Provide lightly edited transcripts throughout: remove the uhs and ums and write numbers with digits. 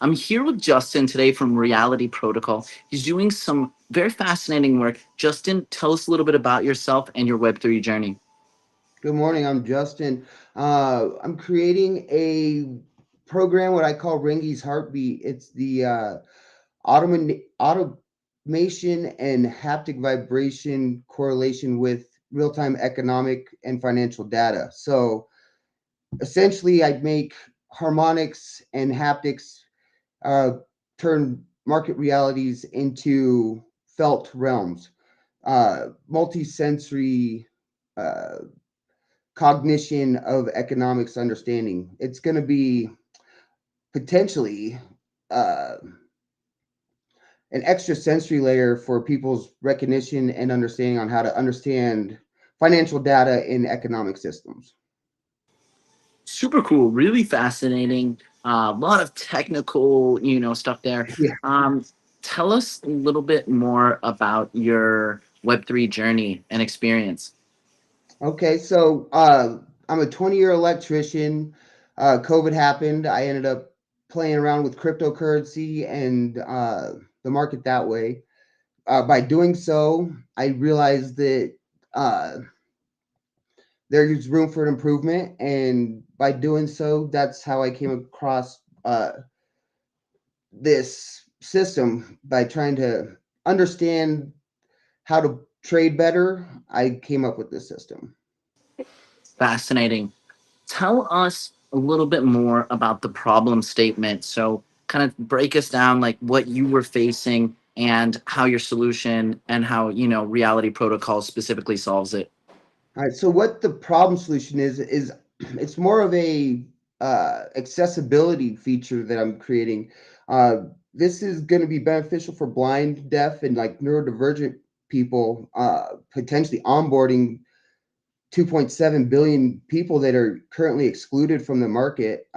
I'm here with Justin today from Reality Protocol. He's doing some very fascinating work. Justin, tell us a little bit about yourself and your Web3 journey. Good morning. I'm Justin. I'm creating a program what I call Rengi's Heartbeat. It's the automation and haptic vibration correlation with real-time economic and financial data. So essentially, I make harmonics and haptics uh, turn market realities into felt realms, multi-sensory. Uh, Cognition of economics understanding. It's going to be potentially uh, an extra sensory layer for people's recognition and understanding on how to understand financial data in economic systems. Super cool, really fascinating. A lot of technical, stuff there. Yeah. Um, Tell us a little bit more about your Web3 journey and experience. Okay. I'm a 20-year electrician. COVID happened. I ended up playing around with cryptocurrency and the market that way. By doing so, I realized that uh, there's room for improvement, and by doing so, that's how I came across this system by trying to understand how to trade better. I came up with this system. Fascinating. Tell us a little bit more about the problem statement. So, kind of break us down like what you were facing and how your solution and how, reality protocol specifically solves it. All right. So what the problem solution is it's more of a accessibility feature that I'm creating. This is going to be beneficial for blind, deaf, and like neurodivergent people. Potentially onboarding 2.7 billion people that are currently excluded from the market.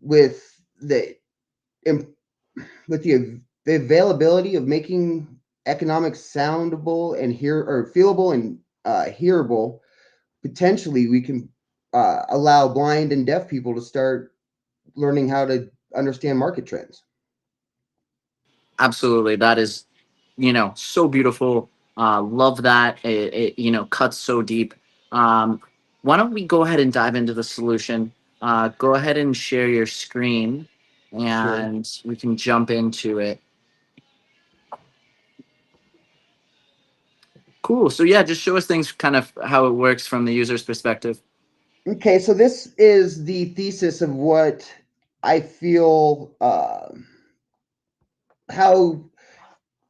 With the im- with the availability of making economics soundable and hear or feelable and hearable, potentially we can allow blind and deaf people to start learning how to understand market trends. Absolutely. That is, so beautiful. Love that. It cuts so deep. Um, why don't we go ahead and dive into the solution? Go ahead and share your screen Sure. and we can jump into it. Cool. So, yeah, just show us things kind of how it works from the user's perspective. Okay, so this is the thesis of what I feel how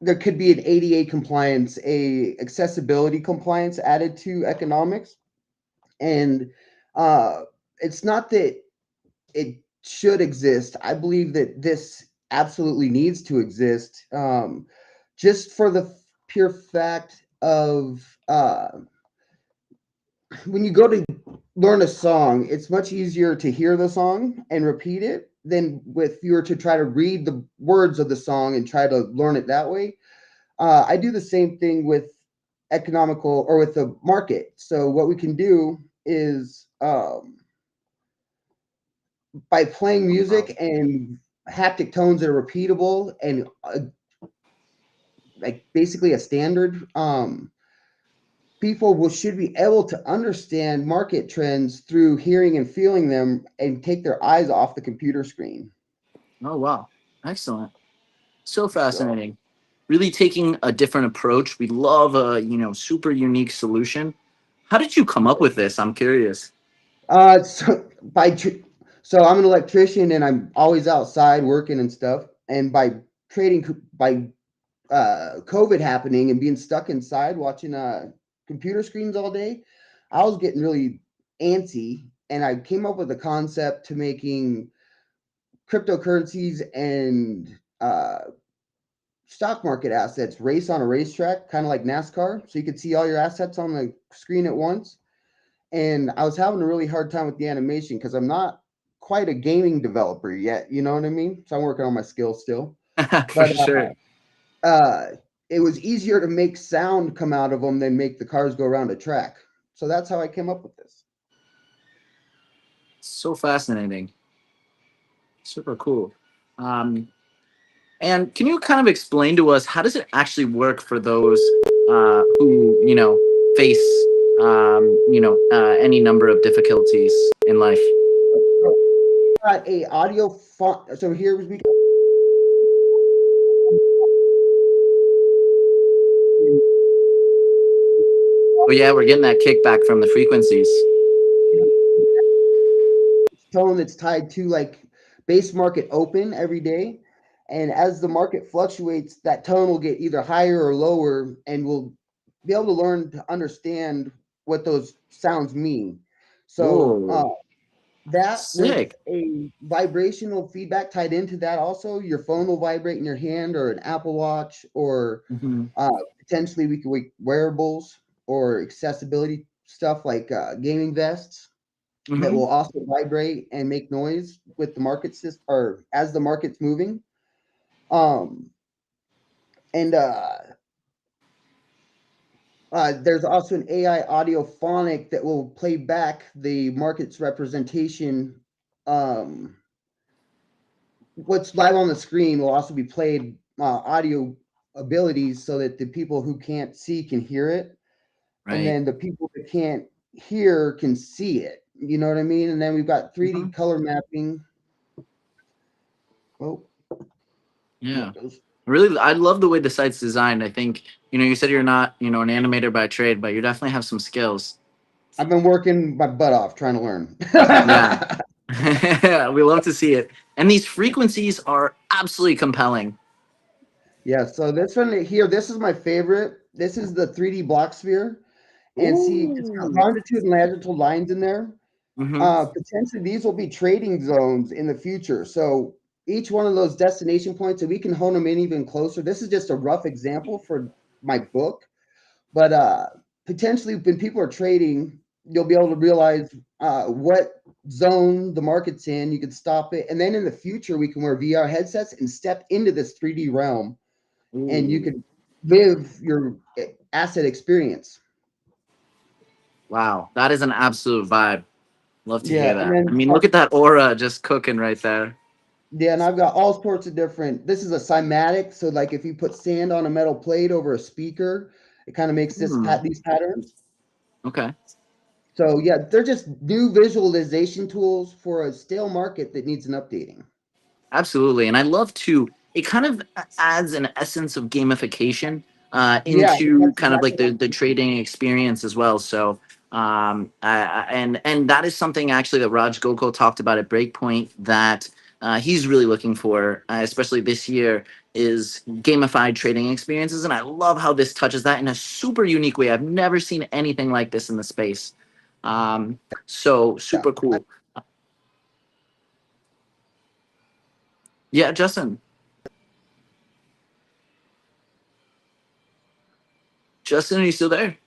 there could be an ADA compliance, a accessibility compliance added to economics, and uh, it's not that it should exist. I believe that this absolutely needs to exist, just for the pure fact of when you go to learn a song, it's much easier to hear the song and repeat it than if you were to try to read the words of the song and try to learn it that way. I do the same thing with economical or with the market. So what we can do is by playing music and haptic tones that are repeatable and like basically a standard, people will should be able to understand market trends through hearing and feeling them and take their eyes off the computer screen. Oh, wow. Excellent. So So, fascinating. Really taking a different approach. We love a, super unique solution. How did you come up with this? I'm curious. uh, so by tr- so I'm an electrician and I'm always outside working and stuff. And by COVID happening and being stuck inside watching computer screens all day, I was getting really antsy, and I came up with a concept to making cryptocurrencies and stock market assets race on a racetrack, kind of like NASCAR. So you could see all your assets on the screen at once. And I was having a really hard time with the animation because I'm not quite a gaming developer yet. You know what I mean? So I'm working on my skills still. For But sure. uh, it was easier to make sound come out of them than make the cars go around a track. So that's how I came up with this. So fascinating. Super cool. And can you kind of explain to us how does it actually work for those who face any number of difficulties in life? Got a audio font. So here we go. Oh yeah, we're getting that kickback from the frequencies. Tone that's tied to like base market open every day. And as the market fluctuates, that tone will get either higher or lower, and we'll be able to learn to understand what those sounds mean. So Oh, that with sick. a vibrational feedback tied into that also, your phone will vibrate in your hand or an Apple Watch, or Hmm. potentially we could wearables or accessibility stuff like gaming vests that Hmm. will also vibrate and make noise with the market system or as the market's moving. Um, and there's also an AI audiophonic that will play back the market's representation. Um, what's live on the screen will also be played audio abilities so that the people who can't see can hear it, and Right. then the people that can't hear can see it. You know what I mean? And then we've got 3D Hmm. color mapping. Oh, there Yeah. it goes. Really, I love the way the site's designed. I think, you said you're not, an animator by trade, but you definitely have some skills. I've been working my butt off trying to learn. Yeah. We love to see it. And these frequencies are absolutely compelling. Yeah, so this one here, this is my favorite. This is the 3D block sphere. And see, it's got Ooh. longitude and latitude lines in there. Hmm. Potentially, these will be trading zones in the future. So each one of those destination points, and we can hone them in even closer. This is just a rough example for my book, but potentially, when people are trading, you'll be able to realize what zone the market's in. You can stop it, and then in the future, we can wear VR headsets and step into this 3D realm, and you Ooh. can live your asset experience. Wow. That is an absolute vibe. Love to Yeah, hear and that. I then mean, look at that aura just cooking right there. yeah, and I've got all sorts of different. This is a cymatic, so like if you put sand on a metal plate over a speaker, it kind of makes Hmm. these patterns. Okay. So yeah, they're just new visualization tools for a stale market that needs an updating. Absolutely. And I love to, it kind of adds an essence of gamification Yeah, into that's kind of exactly like what the trading experience as well. So, and that is something actually that Raj Gokul talked about at Breakpoint that he's really looking for, especially this year, is gamified trading experiences. And I love how this touches that in a super unique way. I've never seen anything like this in the space. So yeah. super cool. Yeah, Justin. Justin, are you still there?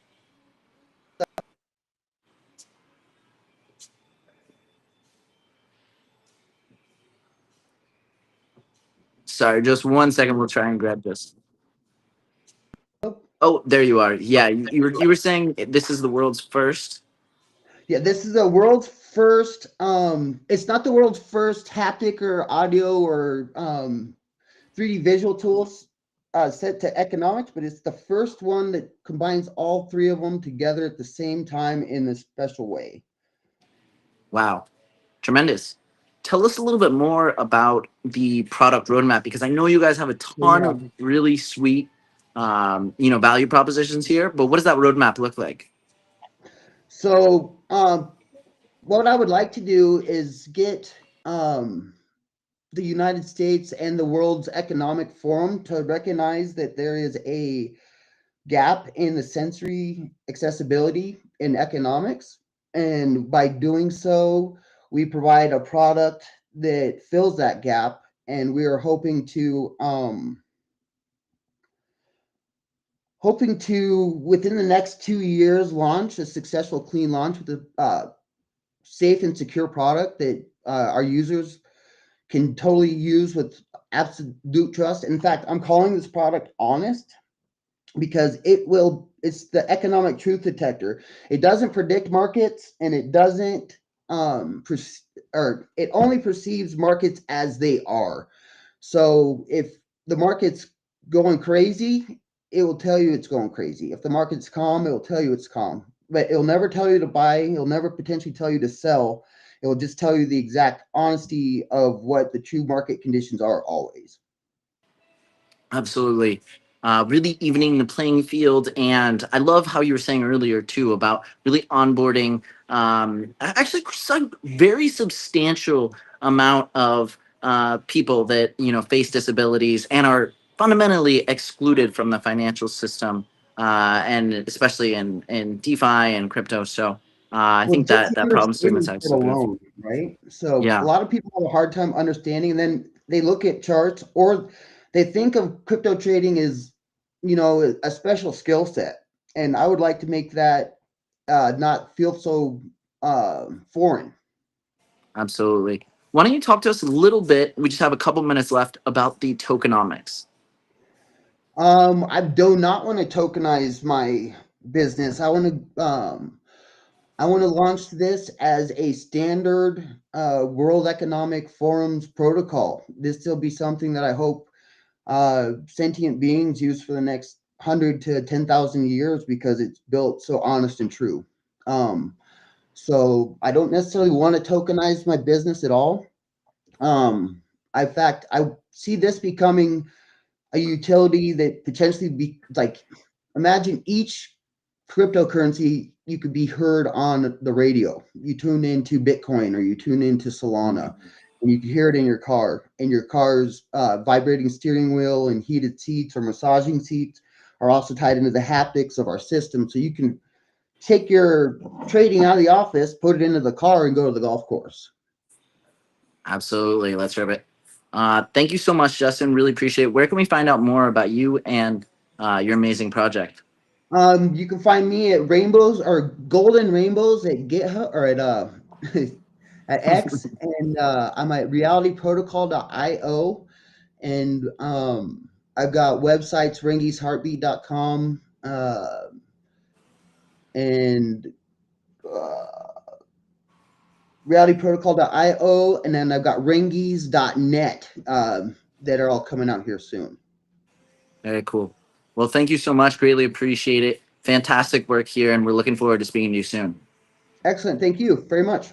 Sorry, just 1 second. We'll try and grab this. Oh, there you are. Yeah, you were saying this is the world's first. Yeah, this is the world's first. It's not the world's first haptic or audio or 3D visual tools set to economics, but it's the first one that combines all three of them together at the same time in a special way. Wow, tremendous. Tell us a little bit more about the product roadmap because I know you guys have a ton Yeah. of really sweet, value propositions here. But what does that roadmap look like? So, what I would like to do is get um, the United States and the World's Economic Forum to recognize that there is a gap in the sensory accessibility in economics. And by doing so, we provide a product that fills that gap. And we are hoping to within the next 2 years launch a successful clean launch with a safe and secure product that our users can totally use with absolute trust. In fact, I'm calling this product Honest because it's the economic truth detector. It doesn't predict markets, and it doesn't or it only perceives markets as they are. So if the market's going crazy, it will tell you it's going crazy. If the market's calm, it will tell you it's calm. But it'll never tell you to buy. It'll never potentially tell you to sell. It will just tell you the exact honesty of what the true market conditions are always. Absolutely. Really evening the playing field. And I love how you were saying earlier, too, about really onboarding actually some very substantial amount of people that, face disabilities and are fundamentally excluded from the financial system, and especially in DeFi and crypto. So I Well, think just that problem statement's understanding it actually beautiful. alone, right? So a Yeah. lot of people have a hard time understanding, and then they look at charts or they think of crypto trading as, a special skill set. And I would like to make that not feel so foreign. Absolutely. Why don't you talk to us a little bit? We just have a couple minutes left about the tokenomics. I do not want to tokenize my business. I want to launch this as a standard World Economic Forum's protocol. This will be something that I hope sentient beings use for the next 100 to 10,000 years because it's built so honest and true. Um, so I don't necessarily want to tokenize my business at all. In fact, I see this becoming a utility that potentially be like, imagine each cryptocurrency you could be heard on the radio. You tune into Bitcoin or you tune into Solana, and you can hear it in your car. And your car's vibrating steering wheel and heated seats or massaging seats are also tied into the haptics of our system. So you can take your trading out of the office, put it into the car, and go to the golf course. Absolutely. Let's rip it. Thank you so much, Justin. Really appreciate it. Where can we find out more about you and your amazing project? You can find me at Rainbows or Golden Rainbows at GitHub or at at X, and I'm at realityprotocol.io, and I've got websites ringiesheartbeat.com and uh, realityprotocol.io, and then I've got ringies.net that are all coming out here soon. Very cool. Well, thank you so much. Greatly appreciate it. Fantastic work here, and we're looking forward to speaking to you soon. Excellent. Thank you very much.